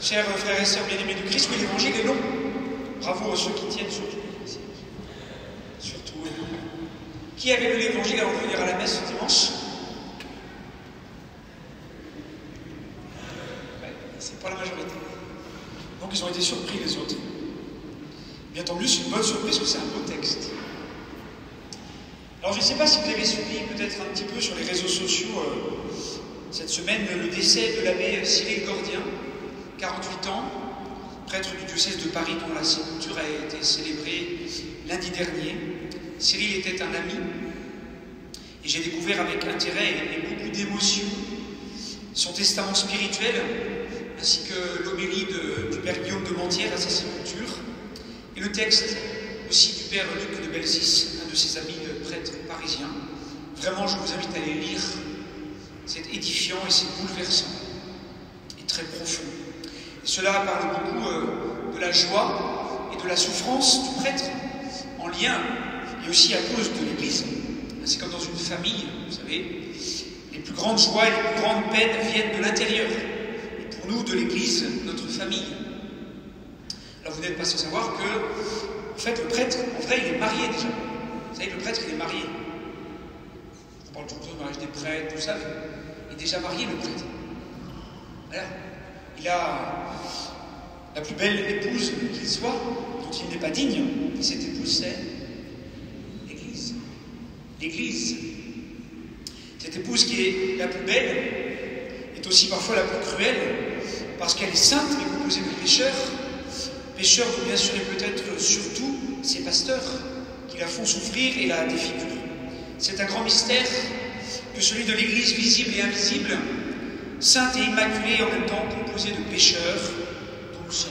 Chers frères et sœurs bien-aimés du Christ, oui, l'évangile est long. Bravo à ceux qui tiennent surtout. Surtout. Qui avait lu l'évangile avant de venir à la messe ce dimanche? Ouais, c'est pas la majorité. Donc ils ont été surpris les autres. Bien tant mieux, c'est une bonne surprise parce que c'est un beau texte. Alors je ne sais pas si vous avez suivi peut-être un petit peu sur les réseaux sociaux cette semaine le décès de l'abbé Cyril Gordien, 48 ans, prêtre du diocèse de Paris dont la sépulture a été célébrée lundi dernier. Cyril était un ami et j'ai découvert avec intérêt et beaucoup d'émotion son testament spirituel ainsi que l'homélie du père Guillaume de Montière à sa sépulture et le texte aussi du père Luc de Belsis, un de ses amis prêtres parisiens. Vraiment, je vous invite à les lire. C'est édifiant et c'est bouleversant et très profond. Et cela parle beaucoup de la joie et de la souffrance du prêtre en lien et aussi à cause de l'Église. C'est comme dans une famille, vous savez. Les plus grandes joies et les plus grandes peines viennent de l'intérieur. Et pour nous, de l'Église, notre famille. Alors vous n'êtes pas sans savoir que, en fait, le prêtre, en vrai, il est marié déjà. Vous savez, le prêtre, il est marié. On parle tout le temps du mariage des prêtres, tout ça. Il est déjà marié, le prêtre. Voilà. Il a la plus belle épouse qu'il soit, dont il n'est pas digne. Et cette épouse, c'est l'Église. L'Église. Cette épouse qui est la plus belle est aussi parfois la plus cruelle, parce qu'elle est sainte, mais composée de pécheurs. Pécheurs dont bien sûr et peut-être surtout ces pasteurs qui la font souffrir et la défigurent. C'est un grand mystère que celui de l'Église visible et invisible, sainte et immaculée en même temps composée de pécheurs dont nous sommes.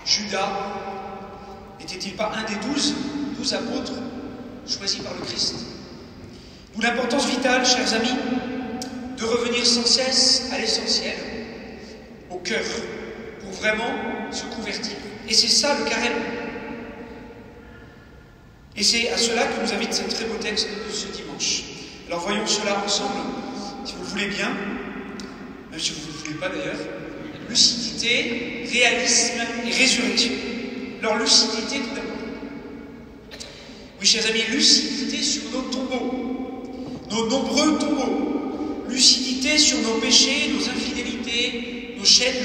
Judas n'était-il pas un des 12 apôtres choisis par le Christ? D'où l'importance vitale, chers amis, de revenir sans cesse à l'essentiel, au cœur, pour vraiment se convertir. Et c'est ça le carême. Et c'est à cela que nous invite ce très beau texte de ce dimanche. Alors voyons cela ensemble, si vous le voulez bien, même si vous ne le voulez pas d'ailleurs. Lucidité, réalisme et résurrection. Alors lucidité tout d'abord. Oui, chers amis, lucidité sur nos tombeaux, nos nombreux tombeaux. Lucidité sur nos péchés, nos infidélités, nos chaînes,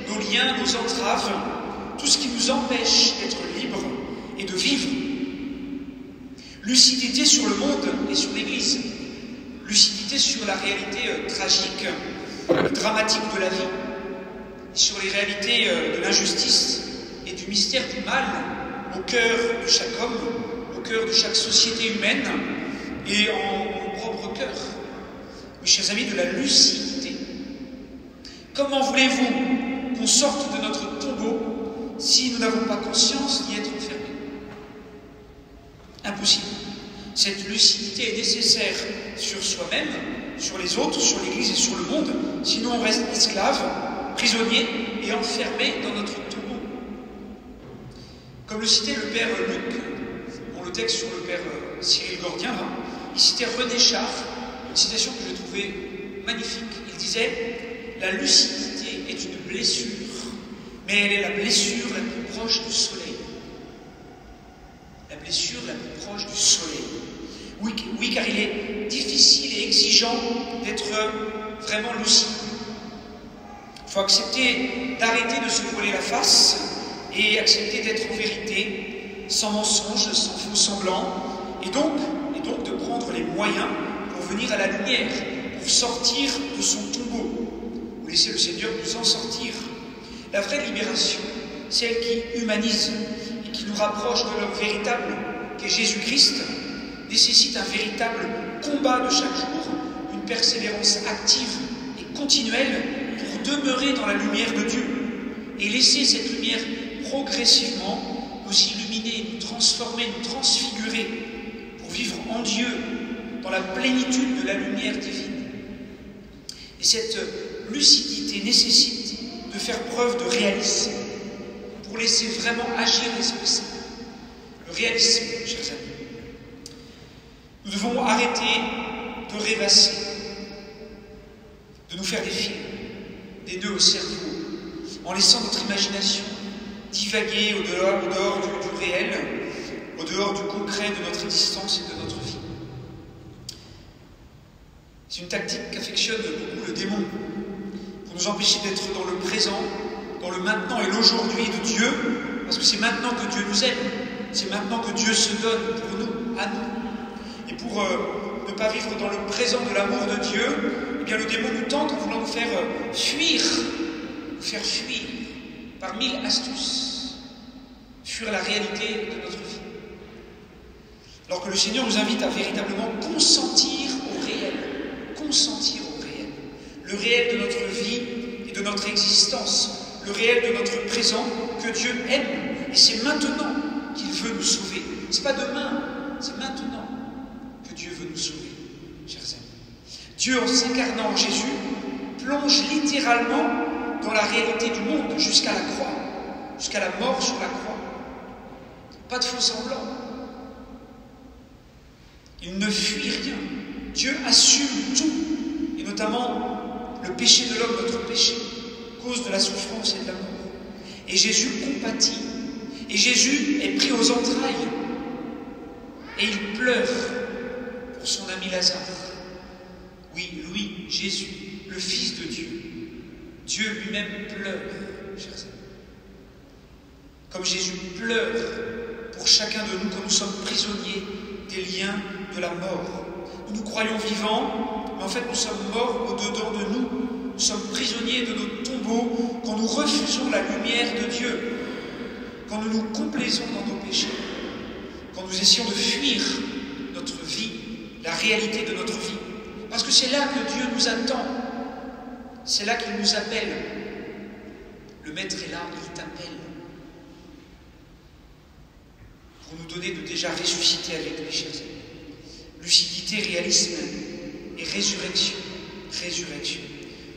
nos liens, nos entraves, tout ce qui nous empêche d'être libres et de vivre. Lucidité sur le monde et sur l'Église. Lucidité sur la réalité tragique et dramatique de la vie. Et sur les réalités de l'injustice et du mystère du mal au cœur de chaque homme, au cœur de chaque société humaine et en nos propres cœurs. Mes chers amis, de la lucidité. Comment voulez-vous qu'on sorte de notre tombeau si nous n'avons pas conscience d'y être enfermés? Impossible. Cette lucidité est nécessaire sur soi-même, sur les autres, sur l'Église et sur le monde, sinon on reste esclave, prisonnier et enfermé dans notre tombeau. Comme le citait le père Luc, dans le texte sur le père Cyril Gordien, il citait René Char, une citation que j'ai trouvée magnifique. Il disait « La lucidité est une blessure, mais elle est la blessure la plus proche du soleil. » La blessure la plus proche du soleil. Oui, car il est difficile et exigeant d'être vraiment lucide. Il faut accepter d'arrêter de se voiler la face et accepter d'être en vérité, sans mensonge, sans faux semblant, et donc de prendre les moyens pour venir à la lumière, pour sortir de son tombeau, ou laisser le Seigneur nous en sortir. La vraie libération, celle qui humanise et qui nous rapproche de l'homme véritable, qu'est Jésus-Christ, nécessite un véritable combat de chaque jour, une persévérance active et continuelle pour demeurer dans la lumière de Dieu et laisser cette lumière progressivement nous illuminer, nous transformer, nous transfigurer pour vivre en Dieu dans la plénitude de la lumière divine. Et cette lucidité nécessite de faire preuve de réalisme pour laisser vraiment agir l'Esprit Saint. Le réalisme, chers amis. Nous devons arrêter de rêvasser, de nous faire des films, des nœuds au cerveau, en laissant notre imagination divaguer au-dehors du réel, au dehors du concret de notre existence et de notre vie. C'est une tactique qu'affectionne beaucoup le démon, pour nous empêcher d'être dans le présent, dans le maintenant et l'aujourd'hui de Dieu, parce que c'est maintenant que Dieu nous aime, c'est maintenant que Dieu se donne pour nous, à nous. Et pour ne pas vivre dans le présent de l'amour de Dieu, eh bien le démon nous tente en voulant nous faire fuir par 1000 astuces, fuir la réalité de notre vie. Alors que le Seigneur nous invite à véritablement consentir au réel, le réel de notre vie et de notre existence, le réel de notre présent que Dieu aime. Et c'est maintenant qu'il veut nous sauver. C'est pas demain, c'est maintenant que Dieu veut nous sauver, chers amis. Dieu, en s'incarnant en Jésus, plonge littéralement dans la réalité du monde jusqu'à la croix, jusqu'à la mort sur la croix. Pas de faux semblants. Il ne fuit rien. Dieu assume tout, et notamment le péché de l'homme, notre péché, cause de la souffrance et de la mort. Et Jésus compatit. Et Jésus est pris aux entrailles. Et il pleure pour son ami Lazare. Oui, lui, Jésus, le Fils de Dieu. Dieu lui-même pleure, chers amis. Comme Jésus pleure pour chacun de nous quand nous sommes prisonniers des liens de la mort. Nous nous croyons vivants, mais en fait nous sommes morts au-dedans de nous. Nous sommes prisonniers de nos tombeaux quand nous refusons la lumière de Dieu, quand nous nous complaisons dans nos péchés, quand nous essayons de fuir notre vie, la réalité de notre vie. Parce que c'est là que Dieu nous attend. C'est là qu'il nous appelle. Le Maître est là, il t'appelle. Pour nous donner de déjà ressusciter avec lui, chers amis. Lucidité, réalisme et résurrection. Résurrection.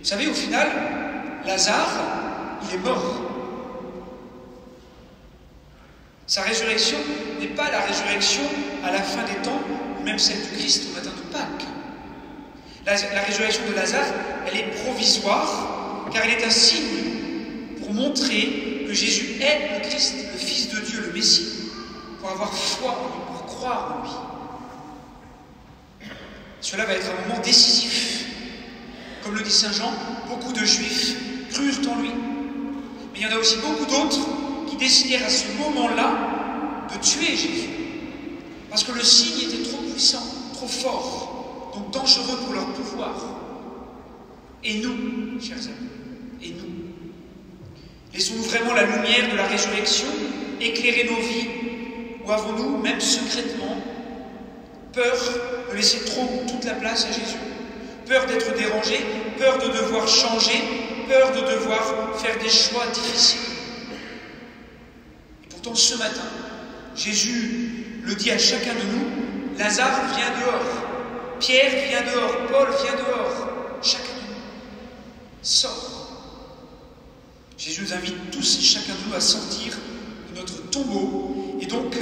Vous savez, au final, Lazare, il est mort. Sa résurrection n'est pas la résurrection à la fin des temps, ou même celle du Christ au matin de Pâques. La résurrection de Lazare, elle est provisoire, car elle est un signe pour montrer que Jésus est le Christ, le Fils de Dieu, le Messie, pour avoir foi en lui, pour croire en lui. Cela va être un moment décisif. Comme le dit Saint Jean, beaucoup de Juifs crurent en lui. Mais il y en a aussi beaucoup d'autres qui décidèrent à ce moment-là de tuer Jésus. Parce que le signe était trop puissant, trop fort, donc dangereux pour leur pouvoir. Et nous, chers amis, et nous, laissons-nous vraiment la lumière de la résurrection éclairer nos vies, ou avons-nous, même secrètement, peur de laisser trop toute la place à Jésus, peur d'être dérangé, peur de devoir changer, peur de devoir faire des choix difficiles. Et pourtant, ce matin, Jésus le dit à chacun de nous, Lazare vient dehors, Pierre vient dehors, Paul vient dehors, chacun de nous sort. Jésus nous invite tous et chacun de nous à sortir de notre tombeau et donc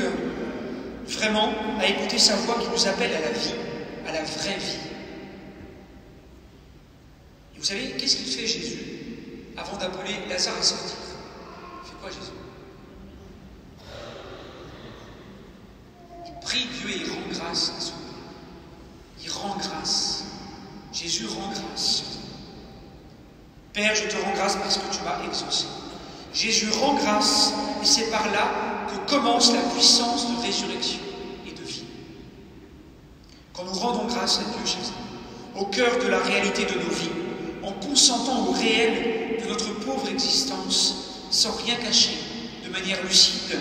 vraiment à écouter sa voix qui nous appelle à la vie, à la vraie vie. Et vous savez, qu'est-ce qu'il fait Jésus avant d'appeler Lazare à sortir? Il fait quoi Jésus? Il prie Dieu et il rend grâce à son Père. Il rend grâce. Jésus rend grâce. Père, je te rends grâce parce que tu m'as exaucé. Jésus rend grâce et c'est par là que commence la puissance de résurrection et de vie. Quand nous rendons grâce à Dieu, chers amis, au cœur de la réalité de nos vies, en consentant au réel de notre pauvre existence, sans rien cacher, de manière lucide,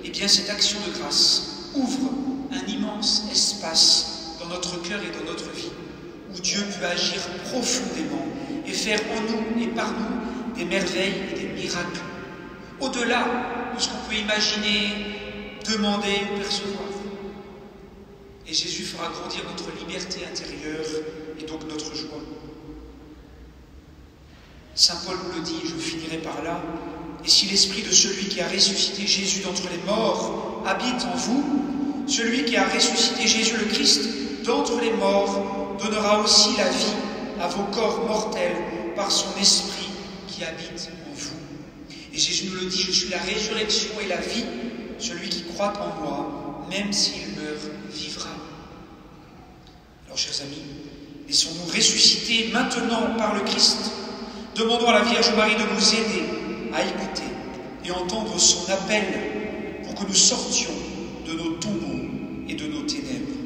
eh bien cette action de grâce ouvre un immense espace dans notre cœur et dans notre vie, où Dieu peut agir profondément et faire en nous et par nous des merveilles et des miracles, au-delà de ce qu'on peut imaginer, demander ou percevoir. Et Jésus fera grandir notre liberté intérieure et donc notre joie. Saint Paul nous le dit, je finirai par là, et si l'esprit de celui qui a ressuscité Jésus d'entre les morts habite en vous, celui qui a ressuscité Jésus le Christ d'entre les morts donnera aussi la vie à vos corps mortels par son esprit qui habite en vous. vous. Et Jésus nous le dit, je suis la résurrection et la vie. Celui qui croit en moi, même s'il meurt, vivra. Alors, chers amis, laissons-nous ressusciter maintenant par le Christ. Demandons à la Vierge Marie de nous aider à écouter et entendre son appel pour que nous sortions de nos tombeaux et de nos ténèbres.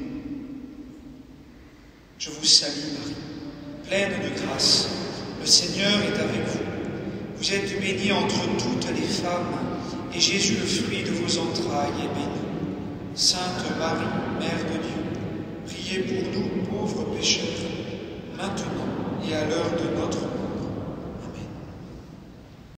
Je vous salue Marie, pleine de grâce. Le Seigneur est avec vous. Vous êtes bénie entre toutes les femmes, et Jésus, le fruit de vos entrailles, est béni. Sainte Marie, Mère de Dieu, priez pour nous pauvres pécheurs, maintenant et à l'heure de notre mort.